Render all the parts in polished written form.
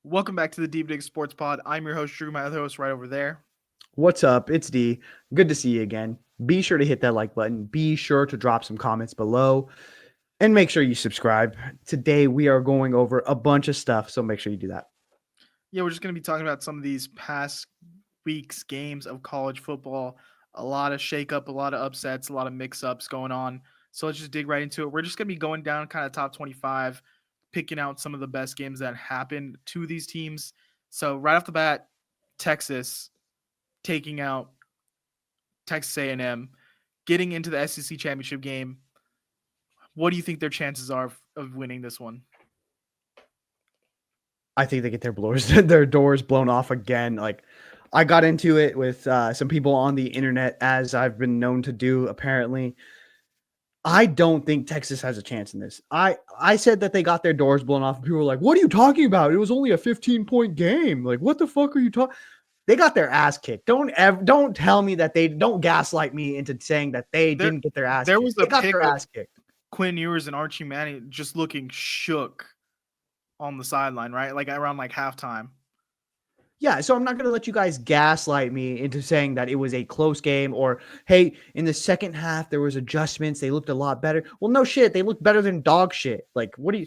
Welcome back to the Deep Dig Sports Pod. I'm your host, Drew, my other host right over there. What's up? It's D. Good to see you again. Be sure to hit that like button. Be sure to drop some comments below and make sure you subscribe. Today we are going over a bunch of stuff, so make sure you do that. Yeah, we're just going to be talking about some of these past weeks' games of college football. A lot of shakeup, a lot of upsets, a lot of mix ups going on. So let's just dig right into it. We're just going to be going down kind of top 25, picking out some of the best games that happened to these teams. So right off the bat, Texas taking out Texas A&M, getting into the SEC Championship game. What do you think their chances are of winning this one? I think they get their doors blown off again. Like I got into it with some people on the internet, as I've been known to do. Apparently, I don't think Texas has a chance in this. I said that they got their doors blown off, and people were like, "What are you talking about? It was only a 15-point game. Like, what the fuck are you talking?" They got their ass kicked. Don't tell me that they don't gaslight me into saying that they There, didn't get their ass there kicked. was a They got pic their of ass kicked. Quinn Ewers and Archie Manning just looking shook on the sideline, right? Like around like halftime. Yeah, so I'm not going to let you guys gaslight me into saying that it was a close game or, hey, in the second half, there was adjustments. They looked a lot better. Well, no shit. They looked better than dog shit. Like, what do you,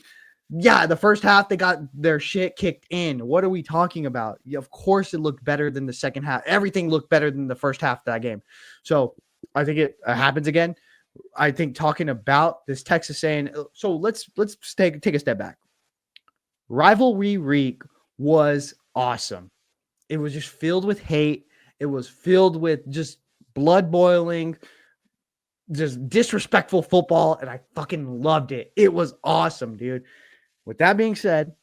yeah, the first half, they got their shit kicked in. What are we talking about? Yeah, of course, it looked better than the second half. Everything looked better than the first half of that game. So I think it happens again. I think talking about this Texas saying, so let's take a step back. Rivalry week was awesome. It was just filled with hate. It was filled with just blood boiling, just disrespectful football, and I fucking loved it. It was awesome, dude. With that being said,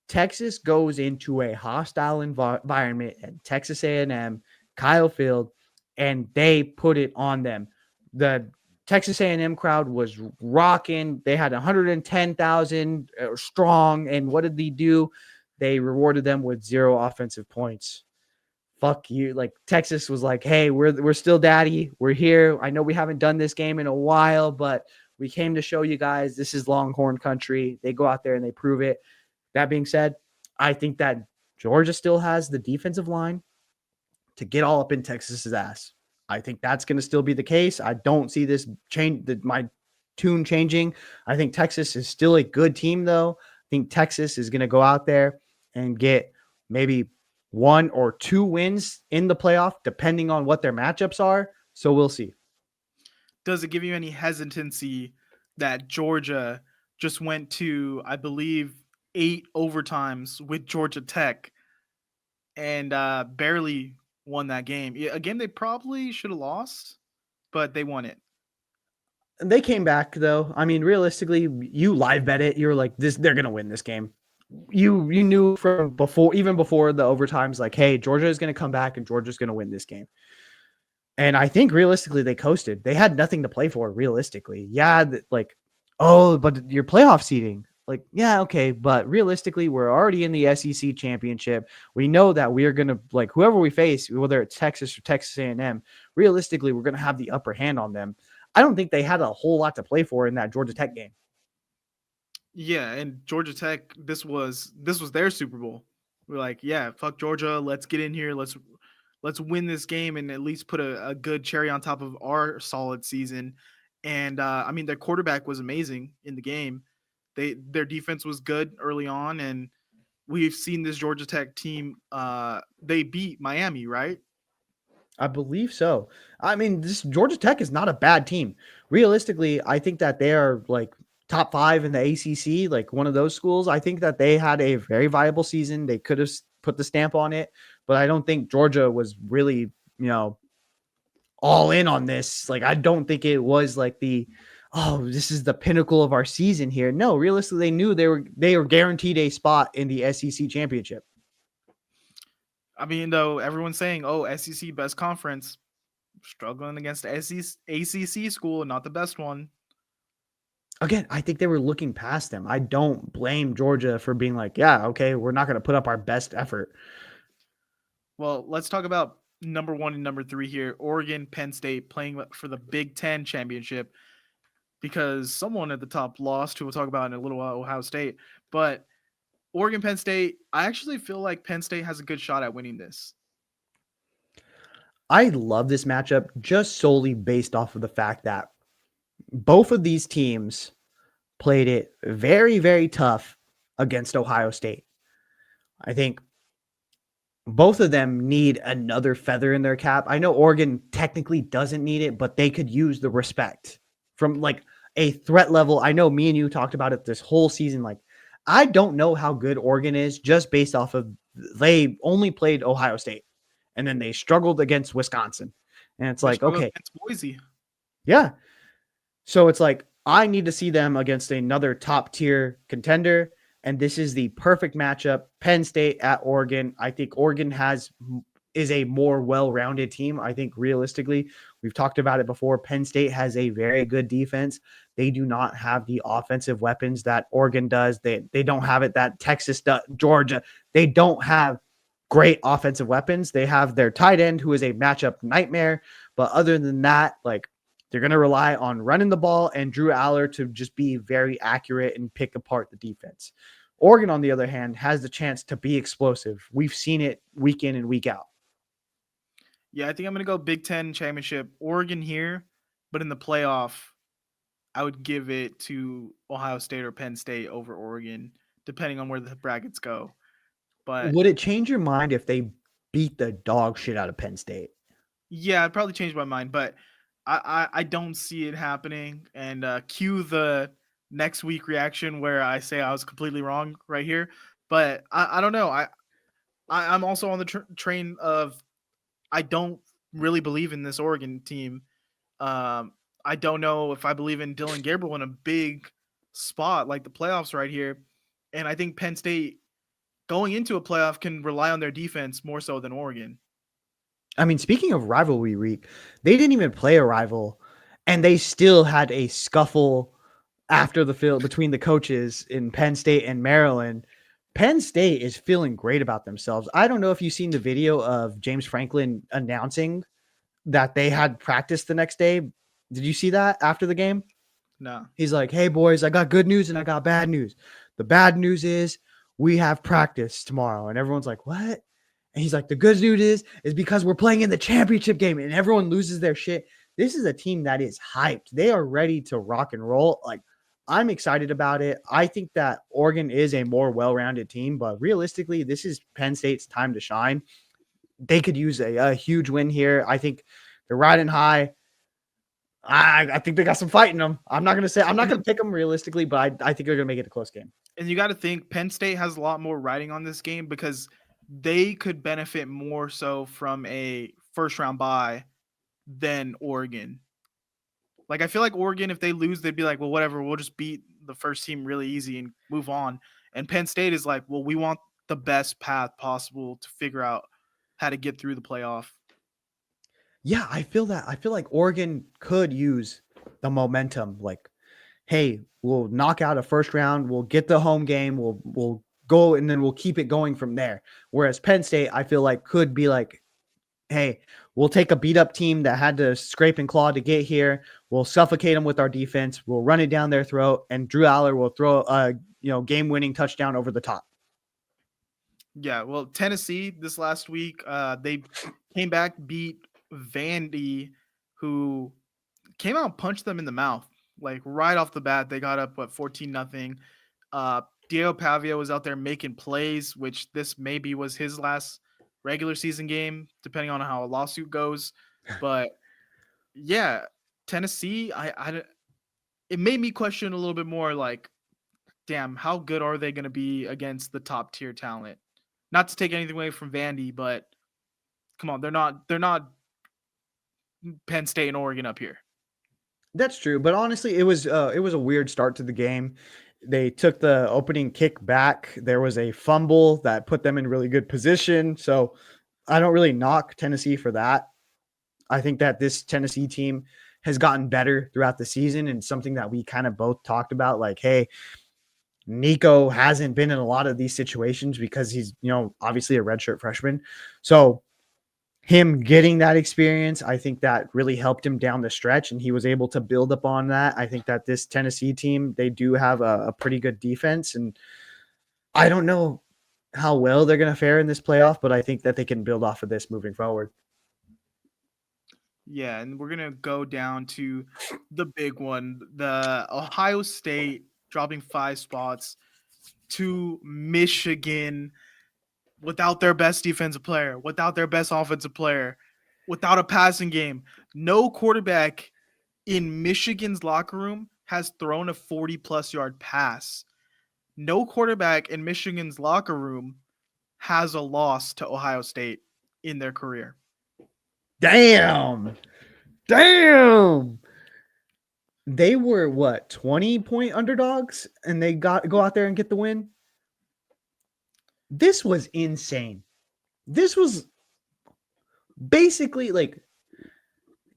Texas goes into a hostile environment at Texas A&M, Kyle Field, and they put it on them. The Texas A&M crowd was rocking. They had 110,000 strong, and what did they do? They rewarded them with 0 offensive points. Fuck you. Like Texas was like, hey, we're still daddy. We're here. I know we haven't done this game in a while, but we came to show you guys this is Longhorn country. They go out there and they prove it. That being said, I think that Georgia still has the defensive line to get all up in Texas's ass. I think that's going to still be the case. I don't see this change, my tune changing. I think Texas is still a good team, though. I think Texas is going to go out there and get maybe 1 or 2 wins in the playoff, depending on what their matchups are. So we'll see. Does it give you any hesitancy that Georgia just went to, I believe, 8 overtimes with Georgia Tech and barely won that game? A game they probably should have lost, but they won it. They came back though. I mean, realistically, you live bet it. You're like, this, they're gonna win this game. You knew from before, even before the overtimes, like, hey, Georgia is gonna come back and Georgia's gonna win this game. And I think realistically, they coasted. They had nothing to play for. Realistically, yeah, like, oh, but your playoff seeding, like, yeah, okay, but realistically, we're already in the SEC championship. We know that we are gonna like whoever we face, whether it's Texas or Texas A&M. Realistically, we're gonna have the upper hand on them. I don't think they had a whole lot to play for in that Georgia Tech game. Yeah, and Georgia Tech, this was their Super Bowl. We're like, yeah, fuck Georgia. Let's get in here. Let's win this game and at least put a good cherry on top of our solid season. And I mean, their quarterback was amazing in the game. Their defense was good early on, and we've seen this Georgia Tech team. They beat Miami, right? I believe so. I mean, this Georgia Tech is not a bad team. Realistically, I think that they are like top 5 in the ACC, like one of those schools. I think that they had a very viable season. They could have put the stamp on it, but I don't think Georgia was really, all in on this. Like, I don't think it was like this is the pinnacle of our season here. No, realistically, they knew they were guaranteed a spot in the SEC championship. I mean, though everyone's saying, "Oh, SEC best conference," struggling against the ACC school, not the best one. Again, I think they were looking past them. I don't blame Georgia for being like, yeah, okay, we're not going to put up our best effort. Well, let's talk about number 1 and number 3 here. Oregon, Penn State playing for the Big Ten championship because someone at the top lost, who we'll talk about in a little while, Ohio State. But Oregon Penn State, I actually feel like Penn State has a good shot at winning this. I love this matchup just solely based off of the fact that both of these teams played it very, very tough against Ohio State. I think both of them need another feather in their cap. I know Oregon technically doesn't need it, but they could use the respect from like a threat level. I know me and you talked about it this whole season. Like, I don't know how good Oregon is just based off of they only played Ohio State and then they struggled against Wisconsin. And it's They like, struggled okay, against Boise. yeah. So it's like, I need to see them against another top tier contender. And this is the perfect matchup. Penn State at Oregon. I think Oregon is a more well-rounded team. I think realistically, we've talked about it before. Penn State has a very good defense. They do not have the offensive weapons that Oregon does. They don't have it that Texas does, Georgia. They don't have great offensive weapons. They have their tight end who is a matchup nightmare. But other than that, like they're going to rely on running the ball and Drew Aller to just be very accurate and pick apart the defense. Oregon, on the other hand, has the chance to be explosive. We've seen it week in and week out. Yeah, I think I'm going to go Big Ten championship. Oregon here, but in the playoff, I would give it to Ohio State or Penn State over Oregon, depending on where the brackets go. But Would it change your mind if they beat the dog shit out of Penn State? yeah, I'd probably change my mind, but I don't see it happening. And cue the next week reaction where I say I was completely wrong right here. But I don't know. I'm also on the train of I don't really believe in this Oregon team. Um, I don't know if I believe in Dylan Gabriel in a big spot like the playoffs right here. And I think Penn State going into a playoff can rely on their defense more so than Oregon. I mean, speaking of rivalry week, they didn't even play a rival, and they still had a scuffle after the field between the coaches in Penn State and Maryland. Penn State is feeling great about themselves. I don't know if you've seen the video of James Franklin announcing that they had practice the next day. Did you see that after the game? No. He's like, "Hey boys, I got good news and I got bad news. The bad news is we have practice tomorrow." And everyone's like, "What?" And he's like, "The good news is because we're playing in the championship game," and everyone loses their shit. This is a team that is hyped. They are ready to rock and roll. Like, I'm excited about it. I think that Oregon is a more well-rounded team, but realistically, this is Penn State's time to shine. They could use a huge win here. I think they're riding high. I think they got some fight in them. I'm not gonna pick them realistically, but I think they're gonna make it a close game. And you got to think Penn State has a lot more riding on this game because they could benefit more so from a first round bye than Oregon. Like I feel like Oregon, if they lose, they'd be like, well, whatever, we'll just beat the first team really easy and move on. And Penn State is like, well, we want the best path possible to figure out how to get through the playoff. Yeah, I feel that. I feel like Oregon could use the momentum. Like, hey, we'll knock out a first round, we'll get the home game, we'll go and then we'll keep it going from there. Whereas Penn State, I feel like could be like, hey, we'll take a beat up team that had to scrape and claw to get here. We'll suffocate them with our defense. We'll run it down their throat, and Drew Aller will throw a game winning touchdown over the top. Yeah, well, Tennessee this last week, they came back, beat Vandy, who came out and punched them in the mouth. Like right off the bat, they got up 14-0. Diego Pavia was out there making plays, which this maybe was his last regular season game, depending on how a lawsuit goes. But yeah, Tennessee, it made me question a little bit more. Like, damn, how good are they going to be against the top tier talent? Not to take anything away from Vandy, but come on, they're not Penn State and Oregon up here. That's true, but honestly, it was a weird start to the game. They took the opening kick back. There was a fumble that put them in really good position. So I don't really knock Tennessee for that. I think that this Tennessee team has gotten better throughout the season, and something that we kind of both talked about. Like, hey, Nico hasn't been in a lot of these situations because he's obviously a redshirt freshman. So him getting that experience, I think that really helped him down the stretch, and he was able to build upon that. I think that this Tennessee team, they do have a pretty good defense, and I don't know how well they're going to fare in this playoff, but I think that they can build off of this moving forward. Yeah, and we're gonna go down to the big one, the Ohio State dropping 5 spots to Michigan without their best defensive player, without their best offensive player, without a passing game. No quarterback in Michigan's locker room has thrown a 40-plus yard pass. No quarterback in Michigan's locker room has a loss to Ohio State in their career. Damn. Damn. They were what, 20-point underdogs, and they go out there and get the win. This was insane. This was basically like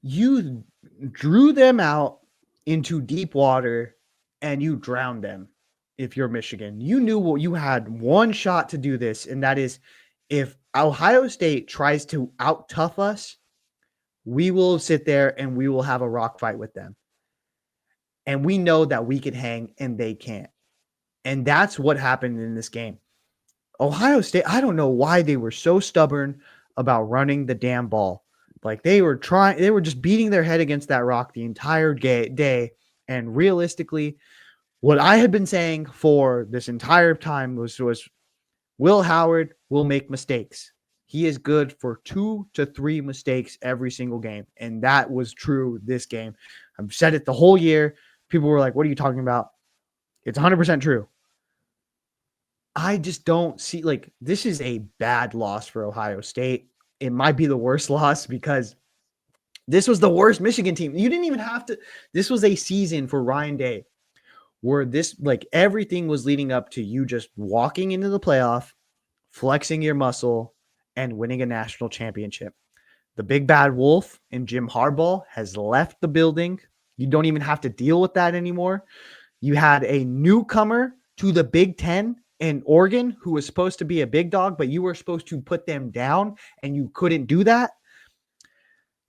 you drew them out into deep water and you drowned them. If you're Michigan, you knew what you had one shot to do this, and that is if Ohio State tries to out tough us, we will sit there and we will have a rock fight with them. And we know that we can hang and they can't. And that's what happened in this game. Ohio State, I don't know why they were so stubborn about running the damn ball. Like they were just beating their head against that rock the entire day. And realistically, what I had been saying for this entire time was Will Howard will make mistakes. He is good for 2 to 3 mistakes every single game. And that was true this game. I've said it the whole year. People were like, what are you talking about? It's 100% true. I just don't see, like, this is a bad loss for Ohio State. It might be the worst loss because this was the worst Michigan team. You didn't even have to. This was a season for Ryan Day where this, like, everything was leading up to you just walking into the playoff, flexing your muscle, and winning a national championship. The big bad wolf and Jim Harbaugh has left the building. You don't even have to deal with that anymore. You had a newcomer to the Big Ten in Oregon who was supposed to be a big dog, but you were supposed to put them down, and you couldn't do that.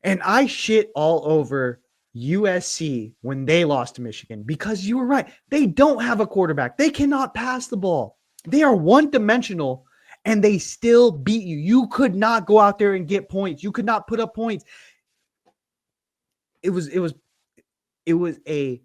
And I shit all over USC when they lost to Michigan because you were right. They don't have a quarterback. They cannot pass the ball. They are one-dimensional, and they still beat you. You could not go out there and get points. You could not put up points. It was a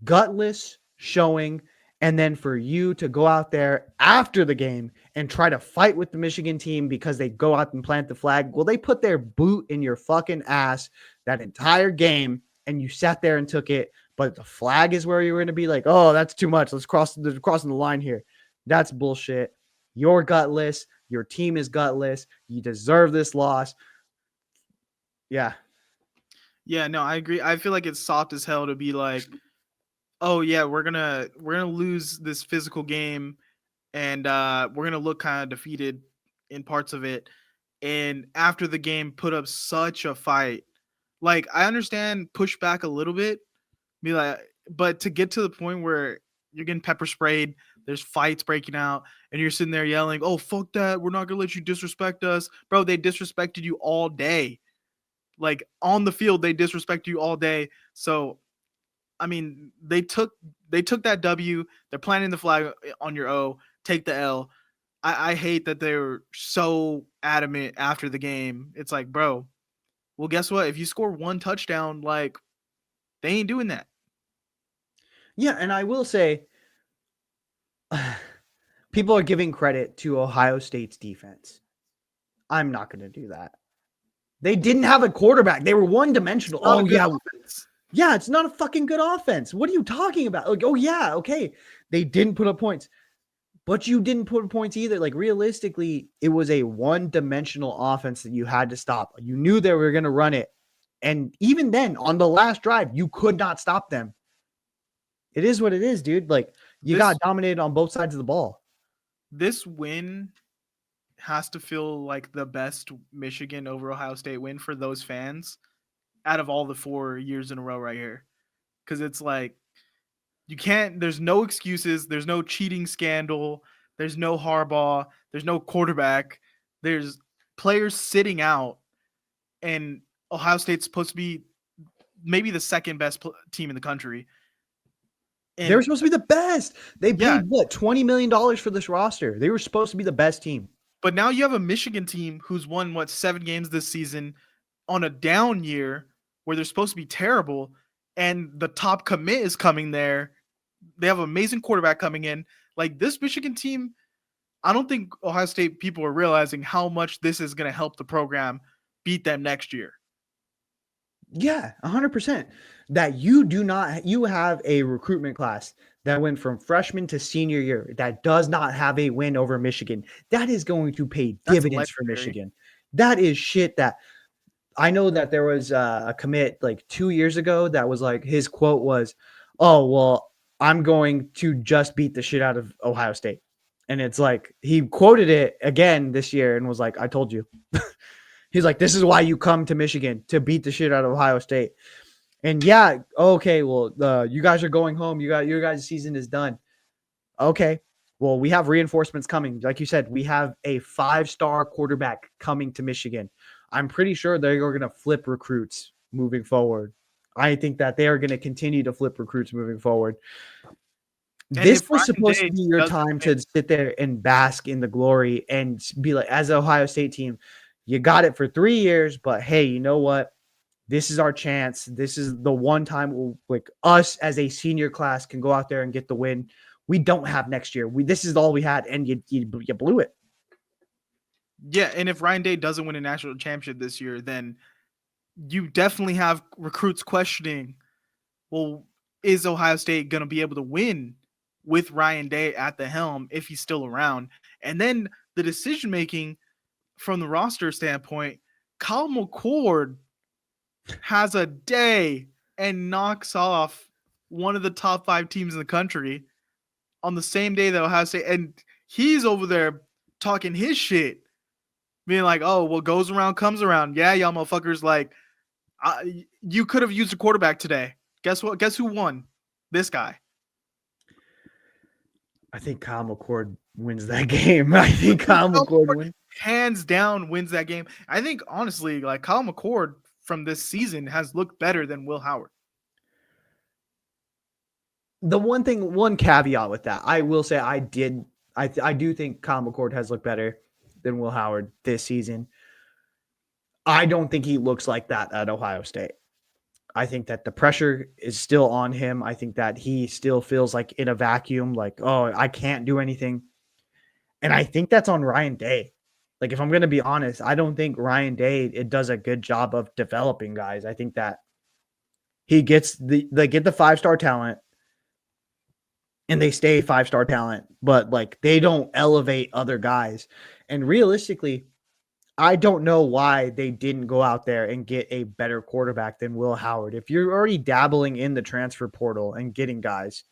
gutless showing. And then for you to go out there after the game and try to fight with the Michigan team because they go out and plant the flag. Well, they put their boot in your fucking ass that entire game, and you sat there and took it. But the flag is where you're going to be like, oh, that's too much. Let's crossing the line here. That's bullshit. You're gutless. Your team is gutless. You deserve this loss. Yeah. Yeah, no, I agree. I feel like it's soft as hell to be like, oh yeah, we're gonna lose this physical game, and we're gonna look kind of defeated in parts of it. And after the game, put up such a fight. Like I understand push back a little bit, be like, but to get to the point where you're getting pepper sprayed, there's fights breaking out, and you're sitting there yelling, "Oh fuck that! We're not gonna let you disrespect us, bro." They disrespected you all day. Like on the field, they disrespect you all day. So I mean, they took that W. They're planting the flag on your O. Take the L. I hate that they were so adamant after the game. It's like, bro, well, guess what? If you score one touchdown, like they ain't doing that. Yeah, and I will say, people are giving credit to Ohio State's defense. I'm not going to do that. They didn't have a quarterback. They were one-dimensional. Oh, yeah. Offense. Yeah, it's not a fucking good offense. What are you talking about? Like, oh, yeah, okay. They didn't put up points. But you didn't put up points either. Like, realistically, it was a one-dimensional offense that you had to stop. You knew they were going to run it. And even then, on the last drive, you could not stop them. It is what it is, dude. Like, you got dominated on both sides of the ball. This win has to feel like the best Michigan over Ohio State win for those fans out of all the 4 years in a row right here. Because it's like, you can't, there's no excuses. There's no cheating scandal. There's no Harbaugh. There's no quarterback. There's players sitting out, and Ohio State's supposed to be maybe the second best team in the country. They were And supposed to be the best. They yeah, paid what, $20 million for this roster. They were supposed to be the best team. but now you have a Michigan team who's won what 7 games this season on a down year where they're supposed to be terrible, and the top commit is coming there. They have an amazing quarterback coming in. Like this Michigan team, I don't think Ohio State people are realizing how much this is going to help the program beat them next year. Yeah, 100%. That you have a recruitment class that went from freshman to senior year that does not have a win over Michigan. That is going to pay That's dividends for legendary. Michigan. That is shit that I know that there was a commit like 2 years ago that was like his quote was, "Oh, well, I'm going to just beat the shit out of Ohio State." And it's like he quoted it again this year and was like, "I told you." He's like, "This is why you come to Michigan, to beat the shit out of Ohio State." And yeah, okay, well, you guys are going home. Your guys' season is done. Okay. Well, we have reinforcements coming. Like you said, we have a 5-star quarterback coming to Michigan. I'm pretty sure they're going to flip recruits moving forward. I think that they are going to continue to flip recruits moving forward. And This if was Ryan supposed to Day be your doesn't time win, to sit there and bask in the glory and be like, as an Ohio State team, you got it for 3 years, but hey, you know what? This is our chance. This is the one time like us as a senior class can go out there and get the win. We don't have next year. This is all we had, and you blew it. yeah, and if Ryan Day doesn't win a national championship this year, then you definitely have recruits questioning, well, is Ohio State going to be able to win with Ryan Day at the helm if he's still around? And then the decision making from the roster standpoint, Kyle McCord has a day and knocks off one of the top 5 teams in the country on the same day that Ohio State, and he's over there talking his shit, being like, "Oh, what goes around comes around." Yeah, y'all motherfuckers. Like, you could have used a quarterback today. Guess what? Guess who won? This guy. I think Kyle McCord wins that game. I think Kyle Kyle McCord McCord wins. hands down wins that game. I think honestly, like Kyle McCord from this season has looked better than Will Howard. The one caveat with that, I will say I do think Kyle McCord has looked better than Will Howard this season. I don't think he looks like that at Ohio State. I think that the pressure is still on him. I think that he still feels like in a vacuum, like, oh, I can't do anything. And I think that's on Ryan Day. Like, if I'm going to be honest, I don't think Ryan Day it does a good job of developing guys. I think that he gets they get the 5-star talent and they stay 5-star talent, but like they don't elevate other guys. And realistically, I don't know why they didn't go out there and get a better quarterback than Will Howard. If you're already dabbling in the transfer portal and getting guys,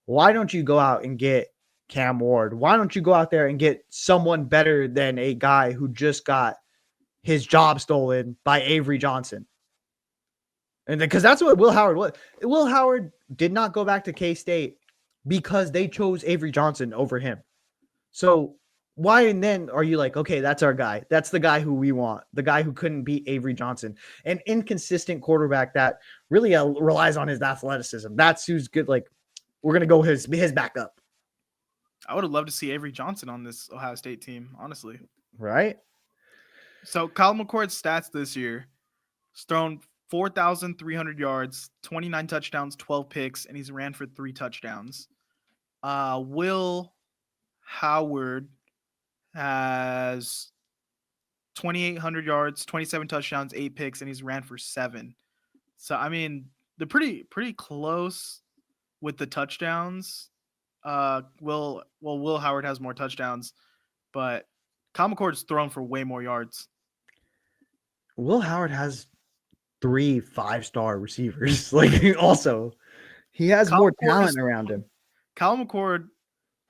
why don't you go out and get Cam Ward? Why don't you go out there and get someone better than a guy who just got his job stolen by Avery Johnson? And because that's what Will Howard was. Will Howard did not go back to K-State because they chose Avery Johnson over him. So why and then are you like, okay, that's our guy. That's the guy who we want. The guy who couldn't beat Avery Johnson. An inconsistent quarterback that really relies on his athleticism. That's who's good. Like, we're going to go his backup. I would have loved to see Avery Johnson on this Ohio State team, honestly. Right? So Kyle McCord's stats this year: he's thrown 4,300 yards, 29 touchdowns, 12 picks, and he's ran for 3 touchdowns. Will Howard has 2,800 yards, 27 touchdowns, 8 picks, and he's ran for 7. So I mean, they're pretty close with the touchdowns. Will Howard has more touchdowns, but Kyle McCord's thrown for way more yards. Will Howard has 3 5-star receivers. Like, also, he has Kyle more McCord has talent around him. Kyle McCord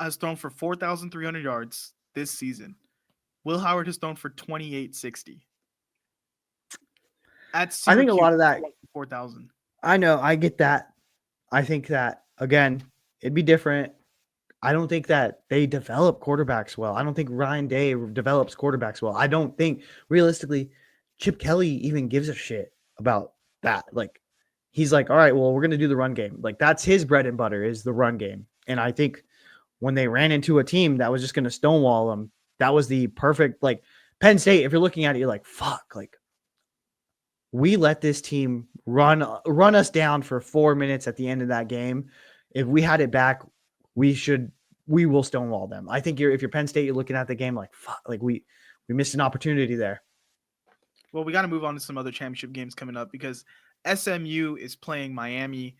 has thrown for 4,300 yards this season. Will Howard has thrown for 2,860. At I think a Syracuse, lot of that 4,000. I know, I get that. I think that again, it'd be different. I don't think that they develop quarterbacks well. I don't think Ryan Day develops quarterbacks well. I don't think realistically Chip Kelly even gives a shit about that. Like, he's like, all right, well, we're going to do the run game. Like, that's his bread and butter is the run game. And I think when they ran into a team that was just going to stonewall them, that was the perfect, like, Penn State, if you're looking at it, you're like, fuck, like, we let this team run us down for 4 minutes at the end of that game. If we had it back, we will stonewall them. I think if you're Penn State, you're looking at the game like, fuck, like we missed an opportunity there. Well, we got to move on to some other championship games coming up because SMU is playing Miami,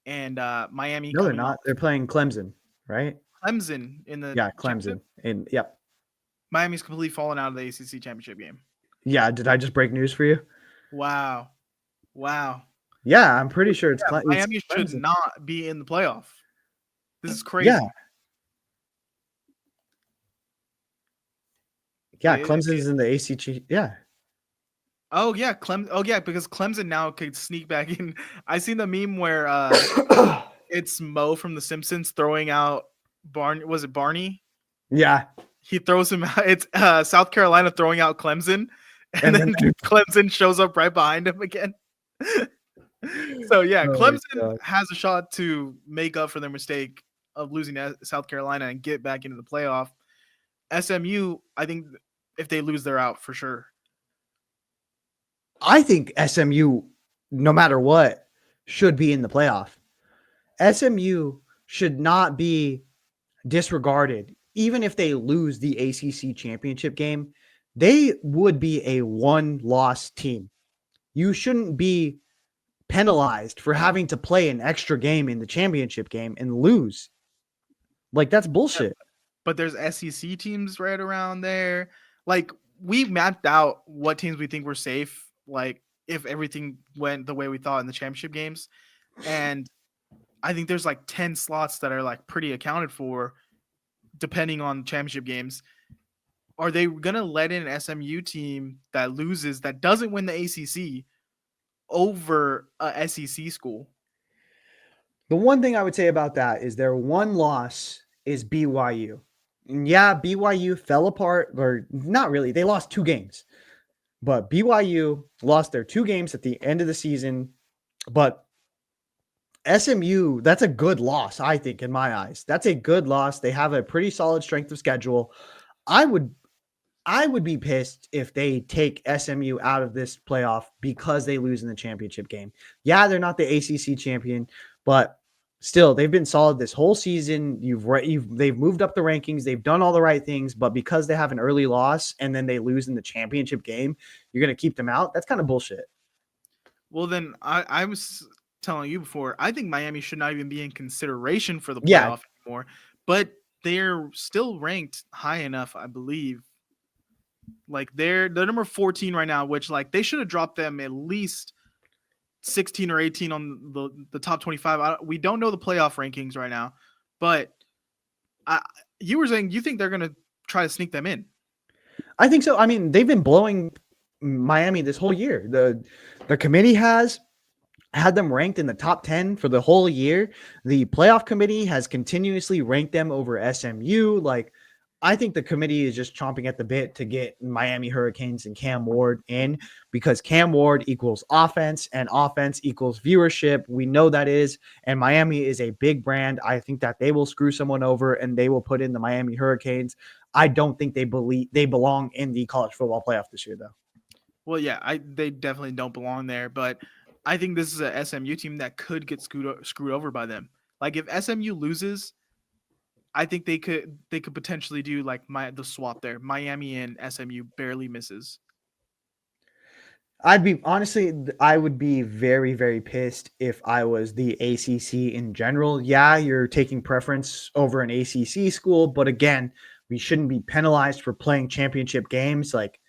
and Miami. No, they're not. They're playing Clemson, right? Clemson in the Clemson. And yep. Miami's completely fallen out of the ACC championship game. Yeah, did I just break news for you? Wow. Yeah, I'm pretty sure Miami should not be in the playoff. This is crazy. Yeah, Clemson's in the ACC. Yeah. Oh yeah, because Clemson now could sneak back in. I seen the meme where it's Mo from The Simpsons throwing out Barney. Was it Barney? Yeah. He throws him out. It's South Carolina throwing out Clemson, and then Clemson shows up right behind him again. So yeah, Clemson has a shot to make up for their mistake of losing to South Carolina and get back into the playoff. SMU, I think if they lose, they're out for sure. I think SMU, no matter what, should be in the playoff. SMU should not be disregarded. Even if they lose the ACC championship game, they would be a one-loss team. You shouldn't be penalized for having to play an extra game in the championship game and lose. Like, that's bullshit. But there's SEC teams right around there. Like, we mapped out what teams we think were safe, like if everything went the way we thought in the championship games. And I think there's like 10 slots that are like pretty accounted for depending on championship games. Are they going to let in an SMU team that loses, that doesn't win the ACC over a SEC school? The one thing I would say about that is their one loss is BYU. And yeah, BYU fell apart, or not really. They lost 2 games. But BYU lost their 2 games at the end of the season. But SMU, that's a good loss, I think, in my eyes. That's a good loss. They have a pretty solid strength of schedule. I would be pissed if they take SMU out of this playoff because they lose in the championship game. Yeah, they're not the ACC champion, but still, they've been solid this whole season. They've moved up the rankings. They've done all the right things, but because they have an early loss and then they lose in the championship game, you're going to keep them out? That's kind of bullshit. Well, then I was telling you before, I think Miami should not even be in consideration for the playoff anymore, but they're still ranked high enough, I believe. Like they're number 14 right now, which like they should have dropped them at least 16 or 18 on the top 25. We don't know the playoff rankings right now, but you were saying you think they're going to try to sneak them in. I think so. I mean, they've been blowing Miami this whole year. The committee has had them ranked in the top 10 for the whole year. The playoff committee has continuously ranked them over SMU. Like, I think the committee is just chomping at the bit to get Miami Hurricanes and Cam Ward in, because Cam Ward equals offense and offense equals viewership. We know that is, and Miami is a big brand. I think that they will screw someone over and they will put in the Miami Hurricanes. I don't think they belong in the college football playoff this year, though. Well, yeah, they definitely don't belong there, but I think this is a SMU team that could get screwed over by them. Like if SMU loses, I think they could potentially do like the swap there. Miami and SMU barely misses. I would be very, very pissed if I was the ACC in general. Yeah, you're taking preference over an ACC school, but again, we shouldn't be penalized for playing championship games. Like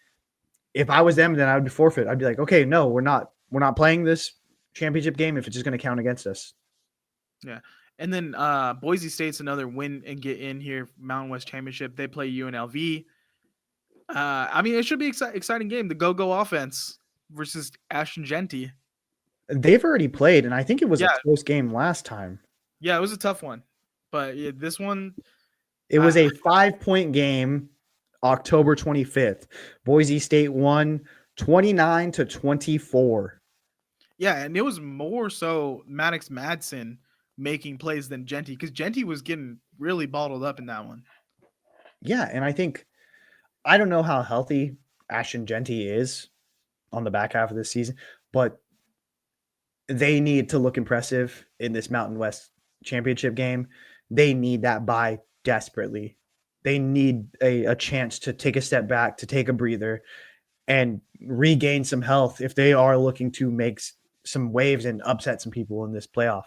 if I was them, then I would forfeit. I'd be like, okay, no, we're not playing this championship game if it's just going to count against us. Yeah. And then Boise State's another win and get in here, Mountain West Championship. They play UNLV. I mean, it should be exciting game. The go-go offense versus Ashton Genty. They've already played, and I think it was a close game last time. Yeah, it was a tough one. But yeah, this one. It was a 5-point game, October 25th. Boise State won 29-24. Yeah, and it was more so Maddox Madsen making plays than Genty because Genty was getting really bottled up in that one. Yeah, and I think I don't know how healthy Ashton Genty is on the back half of this season, but they need to look impressive in this Mountain West championship game. They need that bye desperately. They need a chance to take a step back, to take a breather, and regain some health if they are looking to make some waves and upset some people in this playoff.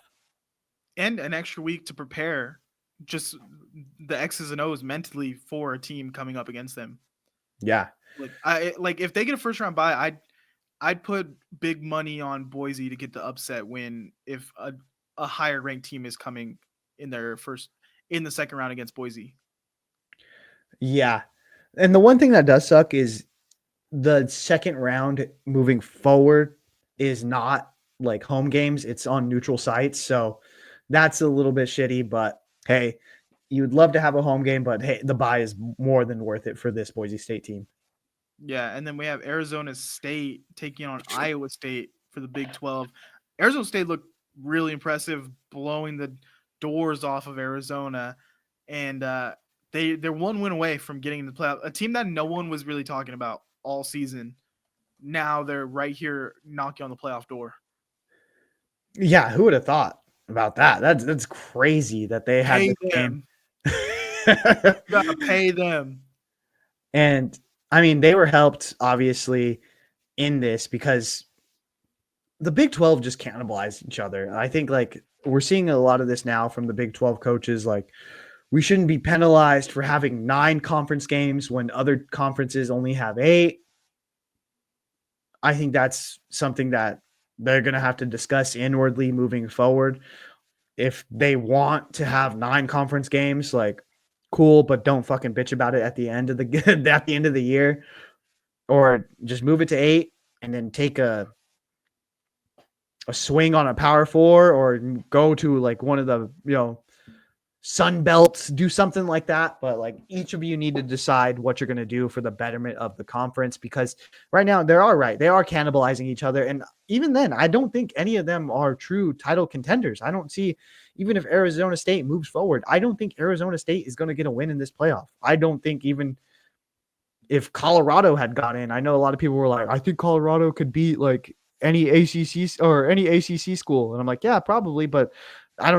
And an extra week to prepare just the X's and O's mentally for a team coming up against them. Yeah. Like if they get a first round bye, I'd put big money on Boise to get the upset win if a higher ranked team is coming in the second round against Boise. Yeah. And the one thing that does suck is the second round moving forward is not like home games, it's on neutral sites. So that's a little bit shitty, but hey, you would love to have a home game, but hey, the bye is more than worth it for this Boise State team. Yeah, and then we have Arizona State taking on Iowa State for the Big 12. Arizona State looked really impressive, blowing the doors off of Arizona, and they're one win away from getting in the playoff. A team that no one was really talking about all season. Now they're right here knocking on the playoff door. Yeah, who would have thought about that? That's crazy that they had Pay this game. them. You gotta pay them. And I mean, they were helped obviously in this because the Big 12 just cannibalized each other. I think like we're seeing a lot of this now from the Big 12 coaches. Like, we shouldn't be penalized for having 9 conference games when other conferences only have 8. I think that's something that they're going to have to discuss inwardly moving forward. If they want to have 9 conference games, like cool, but don't fucking bitch about it at the end of the at the end of the year, or just move it to 8 and then take a swing on a power 4 or go to like one of the, Sun Belts, do something like that. But like each of you need to decide what you're going to do for the betterment of the conference, because right now they are cannibalizing each other. And even then, I don't think any of them are true title contenders. I don't see, even if Arizona State moves forward, I don't think Arizona State is going to get a win in this playoff. I don't think even if Colorado had got in, I know a lot of people were like, I think Colorado could beat like any ACC or any ACC school. And I'm like, yeah, probably. But I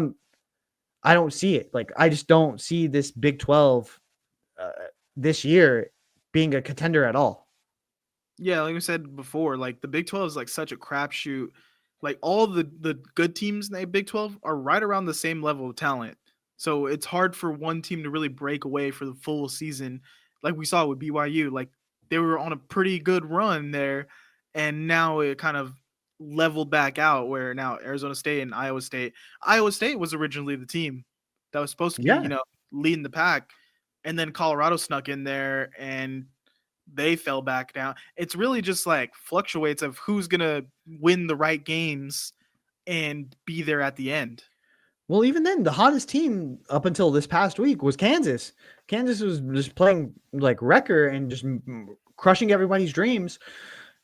don't see it. Like, I just don't see this Big 12 this year being a contender at all. Yeah, like we said before, like the Big 12 is like such a crapshoot. Like all the good teams in the Big 12 are right around the same level of talent. So it's hard for one team to really break away for the full season. Like we saw with BYU, like they were on a pretty good run there, and now it kind of leveled back out where now Arizona State and Iowa State. Iowa State was originally the team that was supposed to be, Yeah. leading the pack, and then Colorado snuck in there and they fell back down. It's really just like fluctuates of who's gonna win the right games and be there at the end. Well, even then, the hottest team up until this past week was Kansas. Kansas was just playing like wrecker and just crushing everybody's dreams.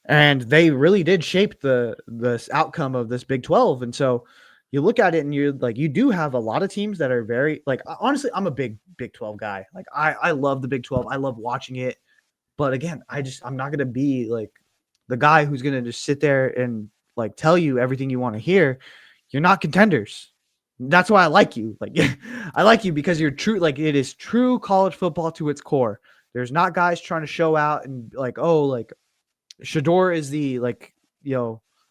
And they really did shape the outcome of this Big 12. And so you look at it and you're like, you do have a lot of teams that are very like, honestly, I'm a big Big 12 guy. Like I love the Big 12. I love watching it. But again, I'm not going to be like the guy who's going to just sit there and like tell you everything you want to hear. You're not contenders. That's why I like you. Like, I like you because you're true. Like, it is true college football to its core. There's not guys trying to show out and like, oh, like Shador is the like,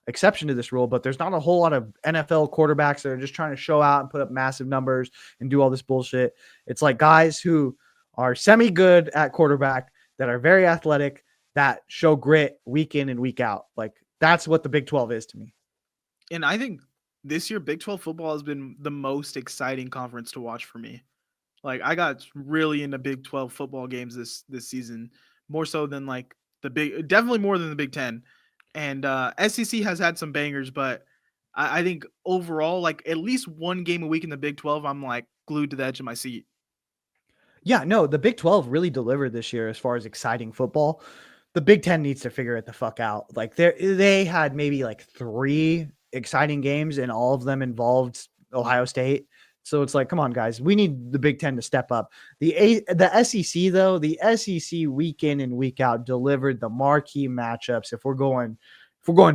exception to this rule, but there's not a whole lot of NFL quarterbacks that are just trying to show out and put up massive numbers and do all this bullshit. It's like guys who are semi good at quarterback, that are very athletic, that show grit week in and week out. Like, that's what the Big 12 is to me. And I think this year Big 12 football has been the most exciting conference to watch for me. Like I got really into Big 12 football games this season, more so than like definitely more than the Big 10. And SEC has had some bangers, but I think overall, like at least one game a week in the Big 12, I'm like glued to the edge of my seat. Yeah, no, the Big 12 really delivered this year as far as exciting football. The Big Ten needs to figure it the fuck out. Like they had maybe like 3 exciting games, and all of them involved Ohio State. So it's like, come on, guys, we need the Big Ten to step up. The SEC though, the SEC week in and week out delivered the marquee matchups. If we're going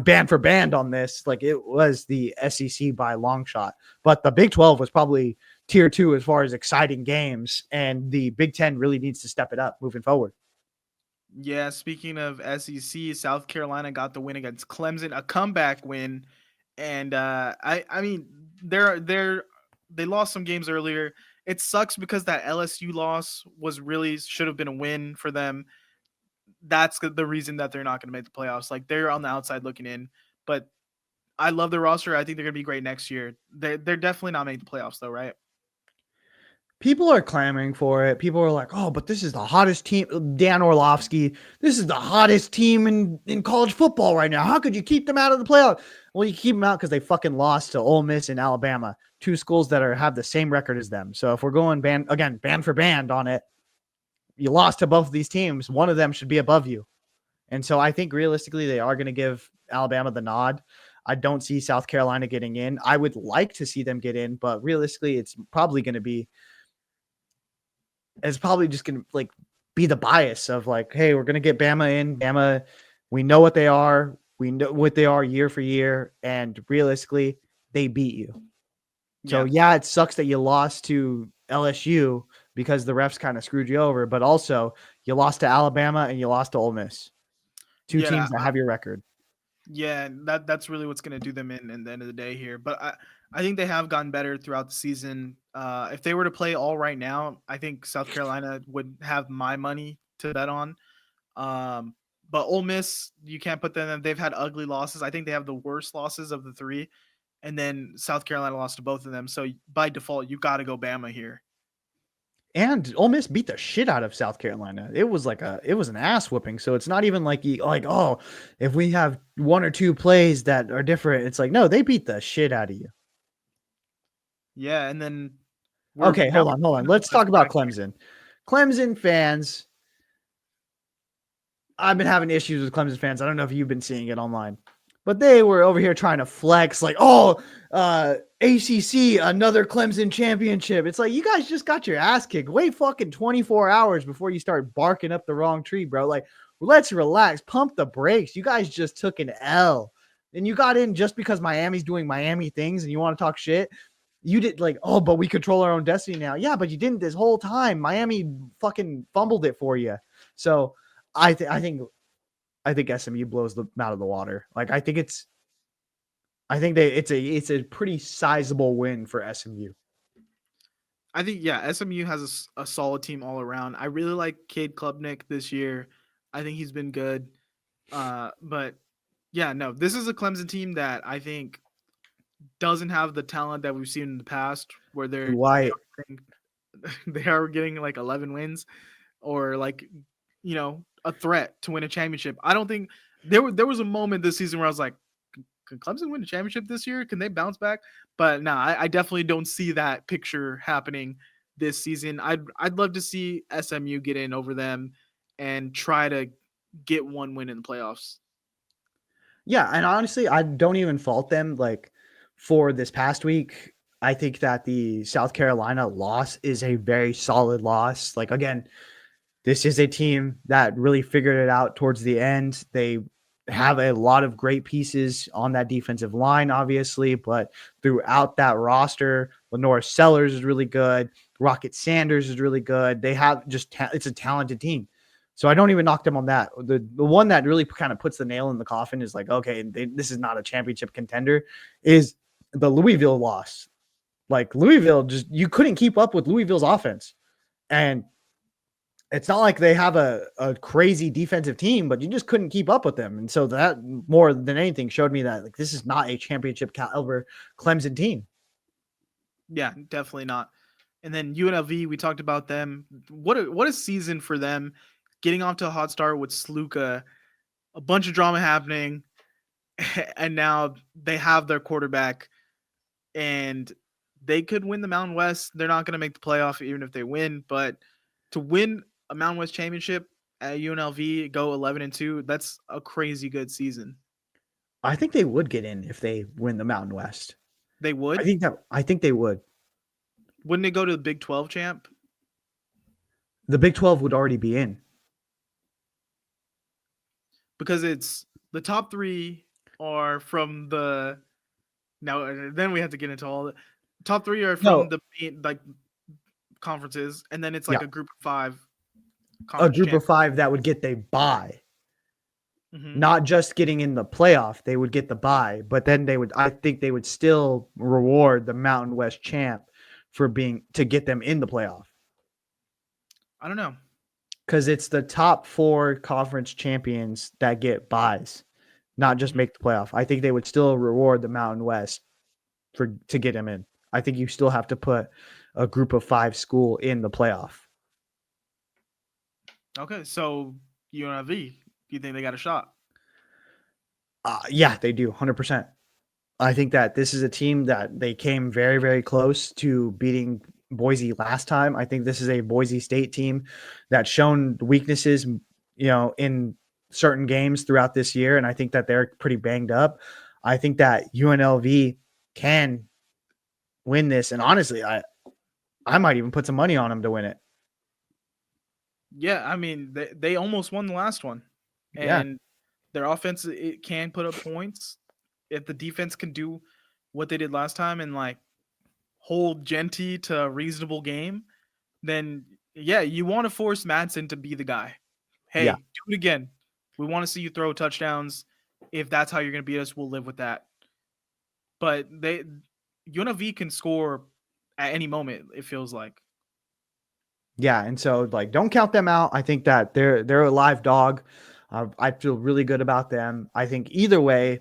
band for band on this, like it was the SEC by a long shot. But the Big 12 was probably tier 2 as far as exciting games, and the Big 10 really needs to step it up moving forward. Yeah, speaking of SEC, South Carolina got the win against Clemson, a comeback win, and I mean they lost some games earlier. It sucks because that LSU loss was really should have been a win for them. That's the reason that they're not going to make the playoffs. Like they're on the outside looking in, but I love their roster. I think they're going to be great next year. They're definitely not making the playoffs though, right? People are clamoring for it. People are like, "Oh, but this is the hottest team." Dan Orlovsky, this is the hottest team in college football right now. How could you keep them out of the playoff? Well, you keep them out because they fucking lost to Ole Miss and Alabama, 2 schools that have the same record as them. So if we're going band for band on it, you lost to both of these teams. One of them should be above you. And so I think realistically they are going to give Alabama the nod. I don't see South Carolina getting in. I would like to see them get in, but realistically, it's probably just going to like be the bias of like, hey, we're going to get Bama in. Bama, we know what they are. We know what they are year for year. And realistically, they beat you. So, Yeah. yeah, it sucks that you lost to LSU because the refs kind of screwed you over. But also, you lost to Alabama and you lost to Ole Miss. 2 Yeah, teams that have your record. yeah, that's really what's going to do them in the end of the day here. But I think they have gotten better throughout the season. If they were to play all right now, I think South Carolina would have my money to bet on. Um, but Ole Miss, you can't put them. They've had ugly losses. I think they have the worst losses of the 3, and then South Carolina lost to both of them. So by default, you got to go Bama here. And Ole Miss beat the shit out of South Carolina. It was an ass whooping. So it's not even like oh, if we have 1 or 2 plays that are different, it's like no, they beat the shit out of you. Yeah, and then Okay, now hold on. we're Let's the talk about back. Clemson. Clemson fans, I've been having issues with Clemson fans. I don't know if you've been seeing it online, but they were over here trying to flex like, oh, ACC, another Clemson championship. It's like, you guys just got your ass kicked. Wait fucking 24 hours before you start barking up the wrong tree, bro. Like, let's relax, pump the brakes. You guys just took an L. And you got in just because Miami's doing Miami things and you want to talk shit. You did like, oh, but we control our own destiny now. Yeah, but you didn't this whole time. Miami fucking fumbled it for you. So I think SMU blows them out of the water. Like it's a pretty sizable win for SMU. I think yeah, SMU has a solid team all around. I really like Cade Klubnik this year. I think he's been good. But yeah, no, this is a Clemson team that I think doesn't have the talent that we've seen in the past, where Why? they are getting like 11 wins or like a threat to win a championship. I don't think there was a moment this season where I was like, can Clemson win a championship this year? Can they bounce back? But no, I definitely don't see that picture happening this season. I'd love to see SMU get in over them and try to get one win in the playoffs. Yeah, and honestly, I don't even fault them. Like for this past week, I think that the South Carolina loss is a very solid loss. Like again, this is a team that really figured it out towards the end. They have a lot of great pieces on that defensive line, obviously, but throughout that roster, Lenora Sellers is really good. Rocket Sanders is really good. They have it's a talented team. So I don't even knock them on that. The one that really kind of puts the nail in the coffin is like, okay, this is not a championship contender, is the Louisville loss. Like Louisville, you couldn't keep up with Louisville's offense. And it's not like they have a crazy defensive team, but you just couldn't keep up with them. And so that more than anything showed me that like this is not a championship caliber Clemson team. Yeah, definitely not. And then UNLV, we talked about them. What a season for them, getting off to a hot start with Sluka, a bunch of drama happening, and now they have their quarterback, and they could win the Mountain West. They're not going to make the playoff even if they win, but to win a Mountain West championship, UNLV go 11-2. That's a crazy good season. I think they would get in if they win the Mountain West. They would. I think they would. Wouldn't it go to the Big 12 champ? The Big 12 would already be in. Because it's the top 3 are from the now. Then we have to get into all the top 3 are from No, the conferences, and then it's like yeah, a group of 5 a conference group champ. of 5 that would get the bye. Mm-hmm. Not just getting in the playoff, they would get the bye, but then I think they would still reward the Mountain West champ for to get them in the playoff. I don't know. Because it's the top 4 conference champions that get buys, not just make the playoff. I think they would still reward the Mountain West to get them in. I think you still have to put a group of 5 school in the playoff. Okay, so UNLV, do you think they got a shot? Yeah, they do, 100%. I think that this is a team that they came very, very close to beating Boise last time. I think this is a Boise State team that's shown weaknesses, in certain games throughout this year, and I think that they're pretty banged up. I think that UNLV can win this, and honestly, I might even put some money on them to win it. Yeah, I mean they almost won the last one, Yeah, and their offense it can put up points if the defense can do what they did last time and like hold Genty to a reasonable game. Then yeah, you want to force Madsen to be the guy. Hey, yeah, do it again. We want to see you throw touchdowns. If that's how you're going to beat us, we'll live with that. But UNLV can score at any moment. It feels like. yeah, and so like don't count them out. I think that they're a live dog. I feel really good about them. I think either way,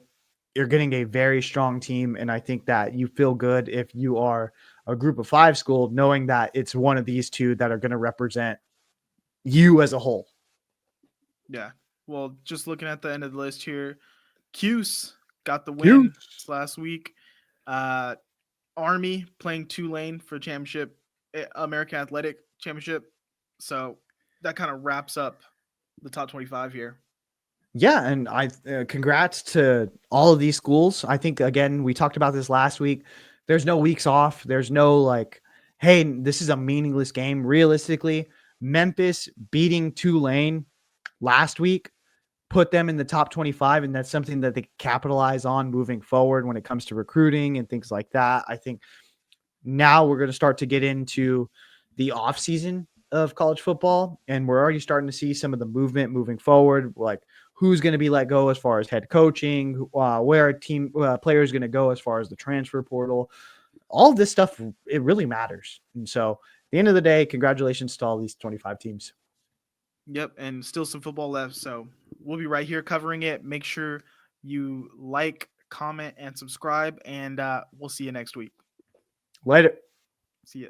you're getting a very strong team, and I think that you feel good if you are a group of 5 school, knowing that it's one of these 2 that are going to represent you as a whole. Yeah. Well, just looking at the end of the list here, Cuse got the You, win last week. Uh, Army playing Tulane for championship, American Athletic Championship. So that kind of wraps up the top 25 here. yeah, and congrats to all of these schools. I think again we talked about this last week. There's no weeks off. There's no like, hey, this is a meaningless game. Realistically, Memphis beating Tulane last week put them in the top 25, and that's something that they capitalize on moving forward when it comes to recruiting and things like that. I think now we're going to start to get into the off season of college football, and we're already starting to see some of the movement moving forward, like who's going to be let go as far as head coaching, where a team player is going to go as far as the transfer portal. All of this stuff, it really matters. And so at the end of the day, congratulations to all these 25 teams. Yep, and still some football left. So we'll be right here covering it. Make sure you like, comment, and subscribe, and we'll see you next week. Later. See ya.